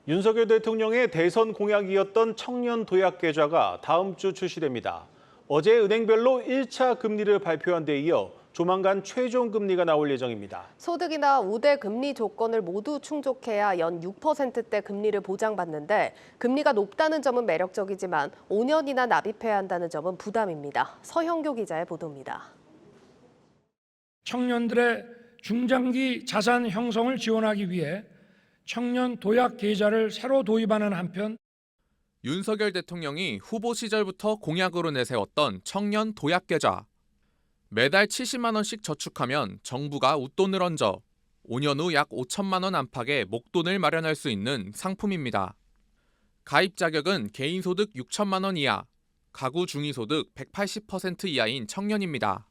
윤석열 대통령의 대선 공약이었던 청년 도약 계좌가 다음 주 출시됩니다. 어제 은행별로 1차 금리를 발표한 데 이어 조만간 최종 금리가 나올 예정입니다. 소득이나 우대 금리 조건을 모두 충족해야 연 6%대 금리를 보장받는데 금리가 높다는 점은 매력적이지만 5년이나 납입해야 한다는 점은 부담입니다. 서형교 기자의 보도입니다. 청년들의 중장기 자산 형성을 지원하기 위해 청년 도약 계좌를 새로 도입하는 한편 윤석열 대통령이 후보 시절부터 공약으로 내세웠던 청년 도약 계좌. 매달 70만 원씩 저축하면 정부가 웃돈을 얹어 5년 후 약 5천만 원 안팎의 목돈을 마련할 수 있는 상품입니다. 가입 자격은 개인소득 6천만 원 이하, 가구 중위소득 180% 이하인 청년입니다.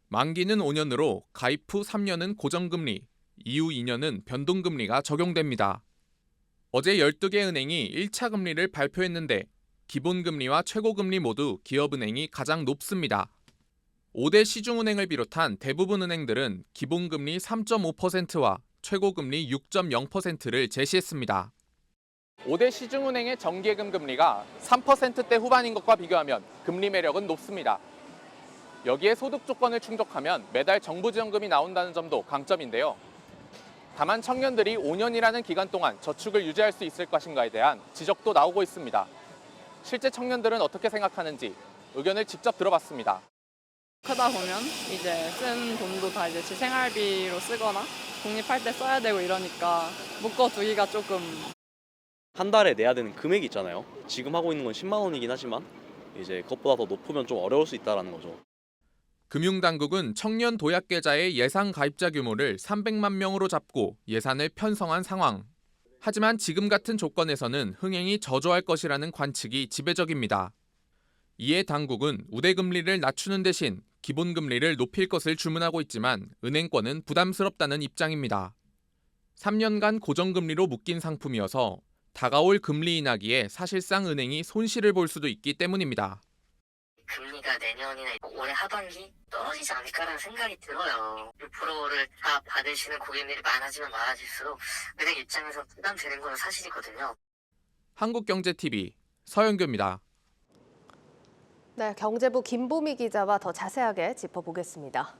만기는 5년으로 가입 후 3년은 고정금리, 이후 2년은 변동금리가 적용됩니다. 어제 12개 은행이 1차 금리를 발표했는데 기본금리와 최고금리 모두 기업은행이 가장 높습니다. 5대 시중은행을 비롯한 대부분 은행들은 기본금리 3.5%와 최고금리 6.0%를 제시했습니다. 5대 시중은행의 정기예금 금리가 3%대 후반인 것과 비교하면 금리 매력은 높습니다. 여기에 소득 조건을 충족하면 매달 정부 지원금이 나온다는 점도 강점인데요. 다만 청년들이 5년이라는 기간 동안 저축을 유지할 수 있을 것인가에 대한 지적도 나오고 있습니다. 실제 청년들은 어떻게 생각하는지 의견을 직접 들어봤습니다. 크다 보면 이제 쓴 돈도 다 이제 제 생활비로 쓰거나 독립할 때 써야 되고 이러니까 묶어두기가 조금. 한 달에 내야 되는 금액이 있잖아요. 지금 하고 있는 건 10만 원이긴 하지만 이제 그것보다 더 높으면 좀 어려울 수 있다는 거죠. 금융당국은 청년 도약 계좌의 예상 가입자 규모를 300만 명으로 잡고 예산을 편성한 상황. 하지만 지금 같은 조건에서는 흥행이 저조할 것이라는 관측이 지배적입니다. 이에 당국은 우대금리를 낮추는 대신 기본금리를 높일 것을 주문하고 있지만 은행권은 부담스럽다는 입장입니다. 3년간 고정금리로 묶인 상품이어서 다가올 금리 인하기에 사실상 은행이 손실을 볼 수도 있기 때문입니다. 금리가 내년이나 올해 하반기 떨어지지 않을까라는 생각이 들어요. 6%를 다 받으시는 고객님들이 많아지면 많아질수록 은행 입장에서 부담되는 건 사실이거든요. 한국경제TV 서영교입니다. 네, 경제부 김보미 기자와 더 자세하게 짚어보겠습니다.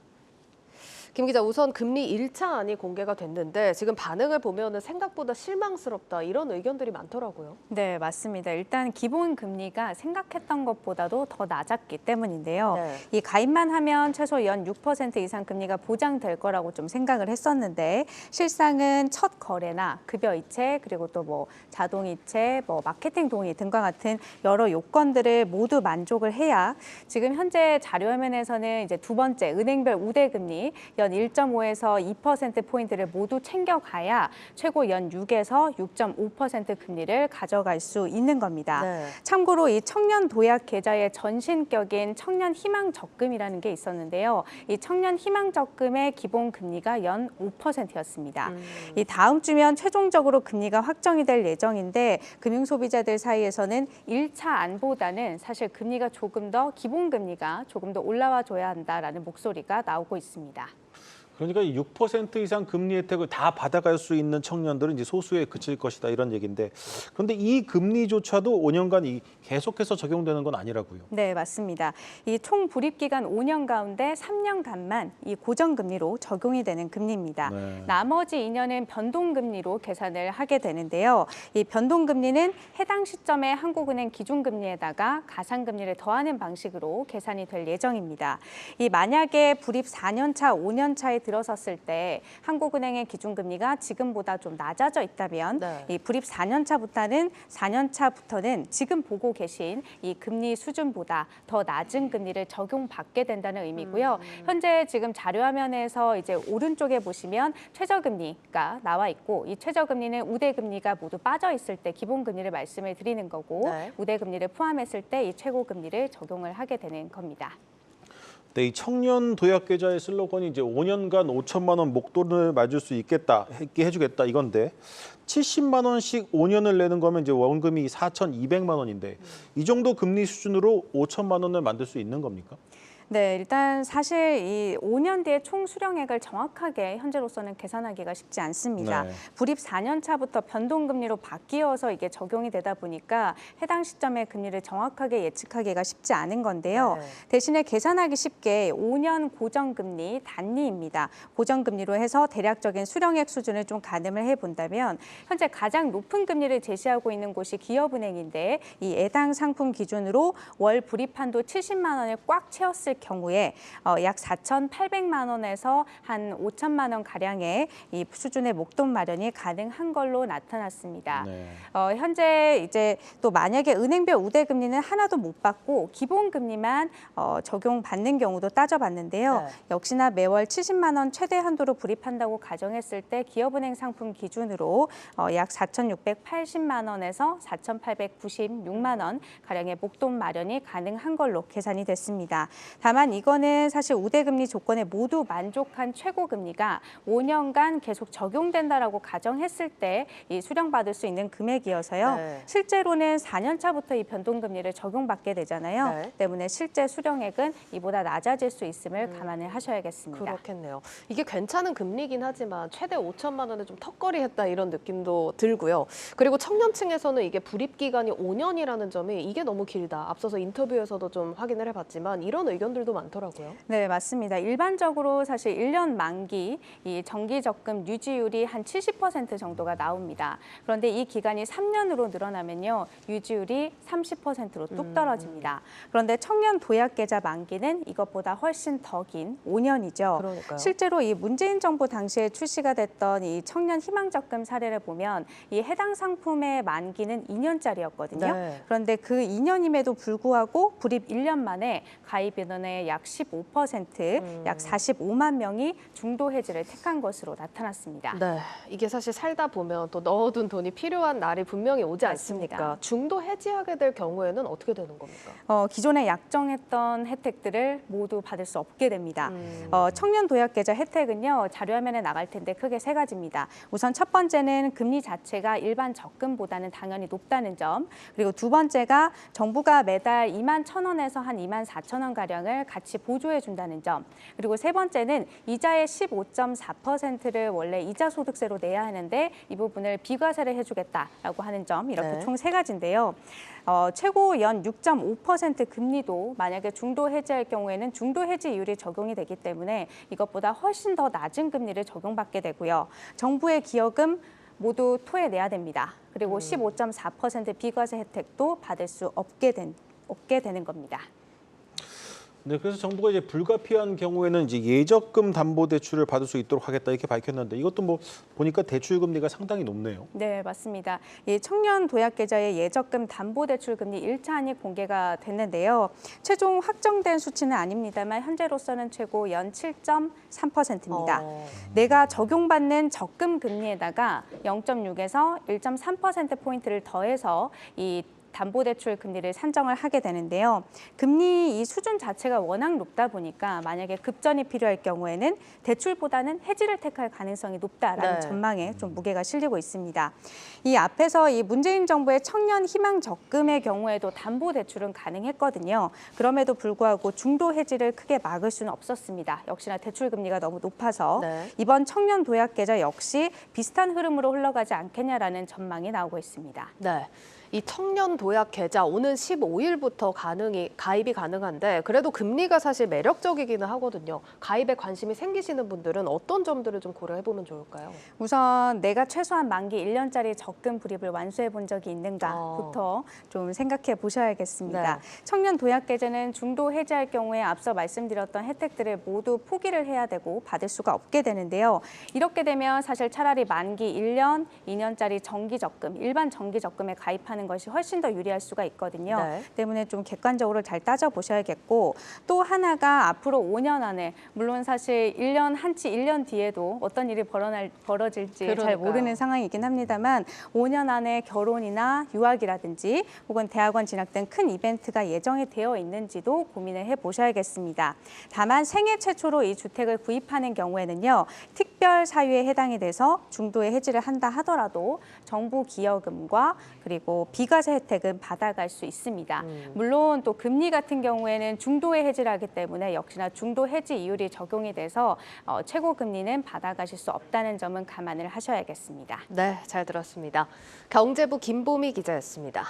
김 기자, 우선 금리 1차안이 공개가 됐는데 지금 반응을 보면은 생각보다 실망스럽다 이런 의견들이 많더라고요. 네, 맞습니다. 일단 기본 금리가 생각했던 것보다도 더 낮았기 때문인데요. 네. 이 가입만 하면 최소 연 6% 이상 금리가 보장될 거라고 좀 생각을 했었는데 실상은 첫 거래나 급여 이체 그리고 또 뭐 자동 이체, 뭐 마케팅 동의 등과 같은 여러 요건들을 모두 만족을 해야 지금 현재 자료화면에서는 이제 두 번째 은행별 우대 금리 연 1.5에서 2%포인트를 모두 챙겨가야 최고 연 6에서 6.5% 금리를 가져갈 수 있는 겁니다. 네. 참고로 이 청년 도약 계좌의 전신격인 청년 희망 적금이라는 게 있었는데요. 이 청년 희망 적금의 기본 금리가 연 5%였습니다. 이 다음 주면 최종적으로 금리가 확정이 될 예정인데 금융소비자들 사이에서는 1차 안보다는 사실 금리가 조금 더 기본 금리가 조금 더 올라와 줘야 한다라는 목소리가 나오고 있습니다. 그러니까 6% 이상 금리 혜택을 다 받아갈 수 있는 청년들은 이제 소수에 그칠 것이다 이런 얘기인데 그런데 이 금리조차도 5년간 계속해서 적용되는 건 아니라고요. 네, 맞습니다. 이 총 불입 기간 5년 가운데 3년간만 이 고정금리로 적용이 되는 금리입니다. 네. 나머지 2년은 변동금리로 계산을 하게 되는데요. 이 변동금리는 해당 시점에 한국은행 기준금리에다가 가상금리를 더하는 방식으로 계산이 될 예정입니다. 이 만약에 불입 4년차, 5년차에 들어섰을 때 한국은행의 기준금리가 지금보다 좀 낮아져 있다면 네. 이 불입 4년차부터는 지금 보고 계신 이 금리 수준보다 더 낮은 금리를 적용받게 된다는 의미고요. 현재 지금 자료화면에서 이제 오른쪽에 보시면 최저금리가 나와 있고 이 최저금리는 우대금리가 모두 빠져 있을 때 기본금리를 말씀을 드리는 거고 네. 우대금리를 포함했을 때 이 최고금리를 적용을 하게 되는 겁니다. 네, 이 청년 도약 계좌의 슬로건이 이제 5년간 5천만 원 목돈을 맞을 수 있게 해주겠다 이건데 70만 원씩 5년을 내는 거면 이제 원금이 4,200만 원인데 이 정도 금리 수준으로 5천만 원을 만들 수 있는 겁니까? 네, 일단 사실 이 5년 뒤에 총 수령액을 정확하게 현재로서는 계산하기가 쉽지 않습니다. 네. 불입 4년 차부터 변동금리로 바뀌어서 이게 적용이 되다 보니까 해당 시점의 금리를 정확하게 예측하기가 쉽지 않은 건데요. 네. 대신에 계산하기 쉽게 5년 고정금리 단위입니다. 고정금리로 해서 대략적인 수령액 수준을 좀 가늠을 해본다면 현재 가장 높은 금리를 제시하고 있는 곳이 기업은행인데 이 해당 상품 기준으로 월 불입 한도 70만 원을 꽉 채웠을 경우에 약 4,800만 원에서 한 5천만 원 가량의 이 수준의 목돈 마련이 가능한 걸로 나타났습니다. 네. 현재 이제 또 만약에 은행별 우대 금리는 하나도 못 받고 기본 금리만 적용받는 경우도 따져봤는데요. 네. 역시나 매월 70만 원 최대 한도로 불입한다고 가정했을 때 기업은행 상품 기준으로 약 4,680만 원에서 4,896만 원 가량의 목돈 마련이 가능한 걸로 계산이 됐습니다. 다만 이거는 사실 우대금리 조건에 모두 만족한 최고금리가 5년간 계속 적용된다라고 가정했을 때 이 수령받을 수 있는 금액이어서요. 네. 실제로는 4년 차부터 이 변동금리를 적용받게 되잖아요. 네. 때문에 실제 수령액은 이보다 낮아질 수 있음을 감안을 하셔야겠습니다. 그렇겠네요. 이게 괜찮은 금리긴 하지만 최대 5천만 원에 좀 턱걸이했다 이런 느낌도 들고요. 그리고 청년층에서는 이게 불입 기간이 5년이라는 점이 이게 너무 길다. 앞서서 인터뷰에서도 좀 확인을 해봤지만 이런 의견들도 많더라고요. 네, 맞습니다. 일반적으로 사실 1년 만기 이 정기 적금 유지율이 한 70% 정도가 나옵니다. 그런데 이 기간이 3년으로 늘어나면요. 유지율이 30%로 뚝 떨어집니다. 그런데 청년 도약 계좌 만기는 이것보다 훨씬 더 긴 5년이죠. 그러니까요. 실제로 이 문재인 정부 당시에 출시가 됐던 이 청년 희망 적금 사례를 보면 이 해당 상품의 만기는 2년짜리였거든요. 네. 그런데 그 2년임에도 불구하고 불입 1년 만에 가입 인원의 약 15%, 약 45만 명이 중도 해지를 택한 것으로 나타났습니다. 네, 이게 사실 살다 보면 또 넣어둔 돈이 필요한 날이 분명히 오지 않습니까? 맞습니다. 중도 해지하게 될 경우에는 어떻게 되는 겁니까? 기존에 약정했던 혜택들을 모두 받을 수 없게 됩니다. 청년 도약 계좌 혜택은요, 자료화면에 나갈 텐데 크게 세 가지입니다. 우선 첫 번째는 금리 자체가 일반 적금보다는 당연히 높다는 점, 그리고 두 번째가 정부가 매달 2만 1,000원에서 한 2만 4천 원 가량을 같이 보조해 준다는 점, 그리고 세 번째는 이자의 15.4%를 원래 이자 소득세로 내야 하는데 이 부분을 비과세를 해주겠다라고 하는 점, 이렇게 네. 총 세 가지인데요. 최고 연 6.5% 금리도 만약에 중도 해지할 경우에는 중도 해지율이 적용이 되기 때문에 이것보다 훨씬 더 낮은 금리를 적용받게 되고요. 정부의 기여금 모두 토해내야 됩니다. 그리고 15.4% 비과세 혜택도 받을 수 없게 되는 겁니다. 네, 그래서 정부가 이제 불가피한 경우에는 이제 예적금 담보 대출을 받을 수 있도록 하겠다 이렇게 밝혔는데 이것도 뭐 보니까 대출 금리가 상당히 높네요. 네, 맞습니다. 이 청년 도약 계좌의 예적금 담보 대출 금리 1차안이 공개가 됐는데요. 최종 확정된 수치는 아닙니다만 현재로서는 최고 연 7.3%입니다. 내가 적용받는 적금 금리에다가 0.6에서 1.3%포인트를 더해서 이 담보대출 금리를 산정을 하게 되는데요. 금리 이 수준 자체가 워낙 높다 보니까 만약에 급전이 필요할 경우에는 대출보다는 해지를 택할 가능성이 높다라는 네. 전망에 좀 무게가 실리고 있습니다. 이 앞에서 이 문재인 정부의 청년 희망 적금의 경우에도 담보대출은 가능했거든요. 그럼에도 불구하고 중도 해지를 크게 막을 수는 없었습니다. 역시나 대출 금리가 너무 높아서 네. 이번 청년 도약 계좌 역시 비슷한 흐름으로 흘러가지 않겠냐라는 전망이 나오고 있습니다. 네. 이 청년 도약 계좌 오는 15일부터 가입이 가능한데 그래도 금리가 사실 매력적이기는 하거든요. 가입에 관심이 생기시는 분들은 어떤 점들을 좀 고려해 보면 좋을까요? 우선 내가 최소한 만기 1년짜리 적금 불입을 완수해 본 적이 있는가부터 좀 생각해 보셔야겠습니다. 네. 청년 도약 계좌는 중도 해지할 경우에 앞서 말씀드렸던 혜택들을 모두 포기를 해야 되고 받을 수가 없게 되는데요. 이렇게 되면 사실 차라리 만기 1년, 2년짜리 정기 적금, 일반 정기 적금에 가입하는 것이 훨씬 더 유리할 수가 있거든요. 네. 때문에 좀 객관적으로 잘 따져보셔야겠고 또 하나가 앞으로 5년 안에 물론 사실 1년 한치 1년 뒤에도 어떤 일이 벌어질지 잘 그러니까요. 모르는 상황이긴 합니다만 5년 안에 결혼이나 유학이라든지 혹은 대학원 진학 등 큰 이벤트가 예정이 되어 있는지도 고민을 해보셔야겠습니다. 다만 생애 최초로 이 주택을 구입하는 경우에는요. 특별 사유에 해당이 돼서 중도에 해지를 한다 하더라도 정부 기여금과 그리고 비과세 혜택은 받아갈 수 있습니다. 물론 또 금리 같은 경우에는 중도에 해지를 하기 때문에 역시나 중도 해지 이율이 적용이 돼서 최고 금리는 받아가실 수 없다는 점은 감안을 하셔야겠습니다. 네, 잘 들었습니다. 경제부 김보미 기자였습니다.